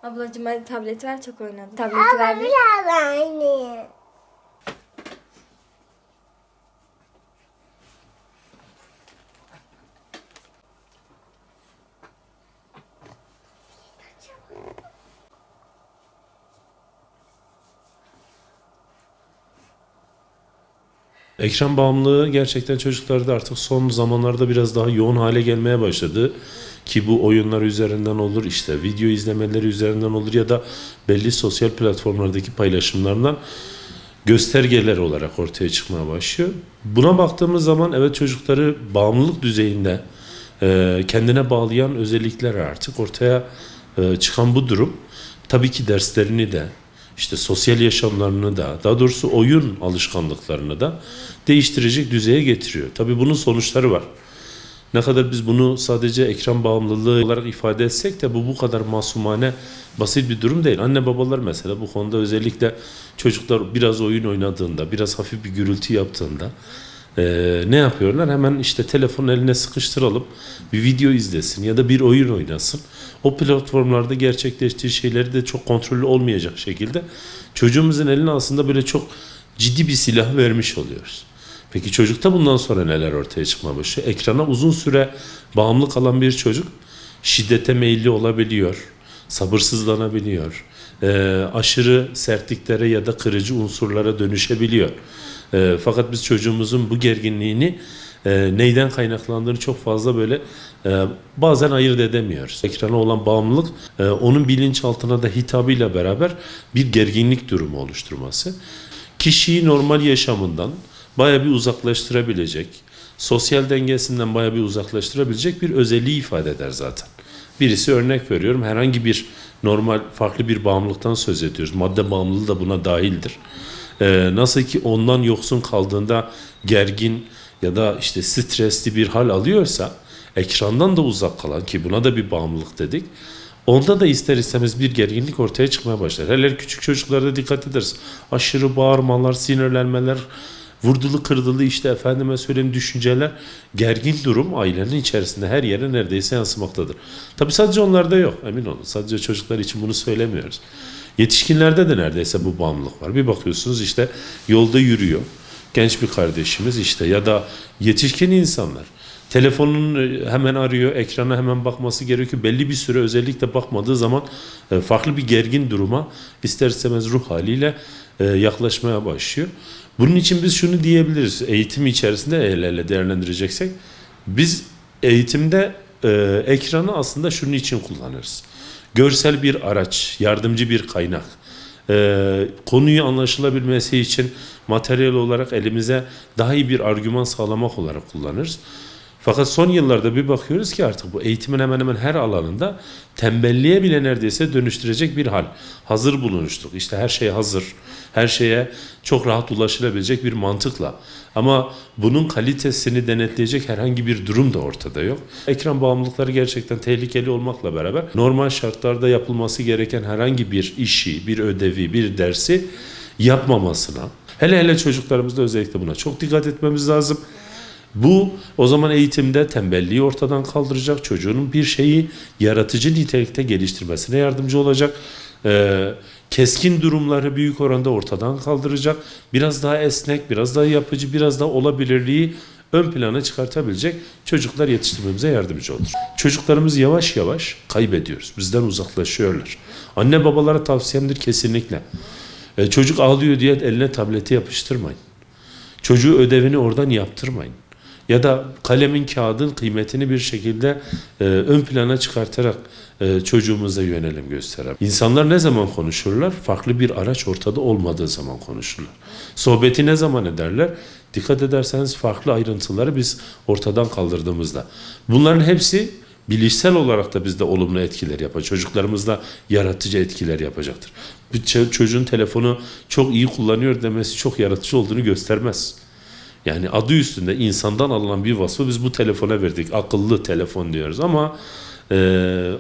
Ablacığım hadi tableti ver, çok oynadım. Tableti ver bir. Biraz aynı. Ekran bağımlılığı gerçekten çocuklarda artık son zamanlarda biraz daha yoğun hale gelmeye başladı. Ki bu oyunlar üzerinden olur, işte video izlemeleri üzerinden olur ya da belli sosyal platformlardaki paylaşımlarından göstergeler olarak ortaya çıkmaya başlıyor. Buna baktığımız zaman evet, çocukları bağımlılık düzeyinde kendine bağlayan özellikler artık ortaya çıkan bu durum tabii ki derslerini de, işte sosyal yaşamlarını da, daha doğrusu oyun alışkanlıklarını da değiştirecek düzeye getiriyor. Tabii bunun sonuçları var. Ne kadar biz bunu sadece ekran bağımlılığı olarak ifade etsek de bu kadar masumane, basit bir durum değil. Anne babalar mesela bu konuda, özellikle çocuklar biraz oyun oynadığında, biraz hafif bir gürültü yaptığında ne yapıyorlar? Hemen işte telefonu eline sıkıştıralım, bir video izlesin ya da bir oyun oynasın. O platformlarda gerçekleştiği şeyleri de çok kontrollü olmayacak şekilde çocuğumuzun eline aslında böyle çok ciddi bir silah vermiş oluyoruz. Peki çocukta bundan sonra neler ortaya çıkmaya başlıyor? Ekrana uzun süre bağımlı kalan bir çocuk şiddete meyilli olabiliyor, sabırsızlanabiliyor, aşırı sertliklere ya da kırıcı unsurlara dönüşebiliyor. Fakat biz çocuğumuzun bu gerginliğini neyden kaynaklandığını çok fazla böyle bazen ayırt edemiyoruz. Ekrana olan bağımlılık onun bilinçaltına da hitabıyla beraber bir gerginlik durumu oluşturması. Kişiyi normal yaşamından bayağı bir uzaklaştırabilecek, sosyal dengesinden bayağı bir uzaklaştırabilecek bir özelliği ifade eder zaten. Birisi, örnek veriyorum, herhangi bir normal farklı bir bağımlılıktan söz ediyoruz. Madde bağımlılığı da buna dahildir. Nasıl ki ondan yoksun kaldığında gergin ya da işte stresli bir hal alıyorsa, ekrandan da uzak kalan, ki buna da bir bağımlılık dedik, onda da ister istemez bir gerginlik ortaya çıkmaya başlar. Hele küçük çocuklarda dikkat ederiz. Aşırı bağırmalar, sinirlenmeler, vurdulu kırdılı, işte efendime söyleyeyim düşünceler, gergin durum ailenin içerisinde her yere neredeyse yansımaktadır. Tabi sadece onlarda yok, emin olun. Sadece çocuklar için bunu söylemiyoruz. Yetişkinlerde de neredeyse bu bağımlılık var. Bir bakıyorsunuz işte yolda yürüyor genç bir kardeşimiz, işte ya da yetişkin insanlar. Telefonun hemen arıyor, ekrana hemen bakması gerekiyor. Belli bir süre özellikle bakmadığı zaman farklı bir gergin duruma ister istemez ruh haliyle yaklaşmaya başlıyor. Bunun için biz şunu diyebiliriz. Eğitim içerisinde el ele değerlendireceksek, biz eğitimde ekranı aslında şunun için kullanırız. Görsel bir araç, yardımcı bir kaynak. Konuyu anlaşılabilmesi için materyal olarak elimize daha iyi bir argüman sağlamak olarak kullanırız. Fakat son yıllarda bir bakıyoruz ki artık bu eğitimin hemen hemen her alanında tembelliğe bile neredeyse dönüştürecek bir hal. Hazır bulunuştuk. İşte her şey hazır. Her şeye çok rahat ulaşılabilecek bir mantıkla. Ama bunun kalitesini denetleyecek herhangi bir durum da ortada yok. Ekran bağımlılıkları gerçekten tehlikeli olmakla beraber normal şartlarda yapılması gereken herhangi bir işi, bir ödevi, bir dersi yapmamasına, hele çocuklarımızda özellikle buna çok dikkat etmemiz lazım. Bu o zaman eğitimde tembelliği ortadan kaldıracak, çocuğun bir şeyi yaratıcı nitelikte geliştirmesine yardımcı olacak. Keskin durumları büyük oranda ortadan kaldıracak. Biraz daha esnek, biraz daha yapıcı, biraz daha olabilirliği ön plana çıkartabilecek çocuklar yetiştirmemize yardımcı olur. Çocuklarımızı yavaş yavaş kaybediyoruz. Bizden uzaklaşıyorlar. Anne babalara tavsiyemdir kesinlikle. Çocuk ağlıyor diye eline tableti yapıştırmayın. Çocuğu ödevini oradan yaptırmayın. Ya da kalemin, kağıdın kıymetini bir şekilde ön plana çıkartarak çocuğumuza yönelim gösterelim. İnsanlar ne zaman konuşurlar? Farklı bir araç ortada olmadığı zaman konuşurlar. Sohbeti ne zaman ederler? Dikkat ederseniz farklı ayrıntıları biz ortadan kaldırdığımızda. Bunların hepsi bilişsel olarak da bizde olumlu etkiler yapar. Çocuklarımızda yaratıcı etkiler yapacaktır. Bir çocuğun telefonu çok iyi kullanıyor demesi çok yaratıcı olduğunu göstermez. Yani adı üstünde insandan alınan bir vasfı biz bu telefona verdik. Akıllı telefon diyoruz ama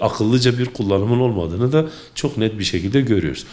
akıllıca bir kullanımın olmadığını da çok net bir şekilde görüyoruz.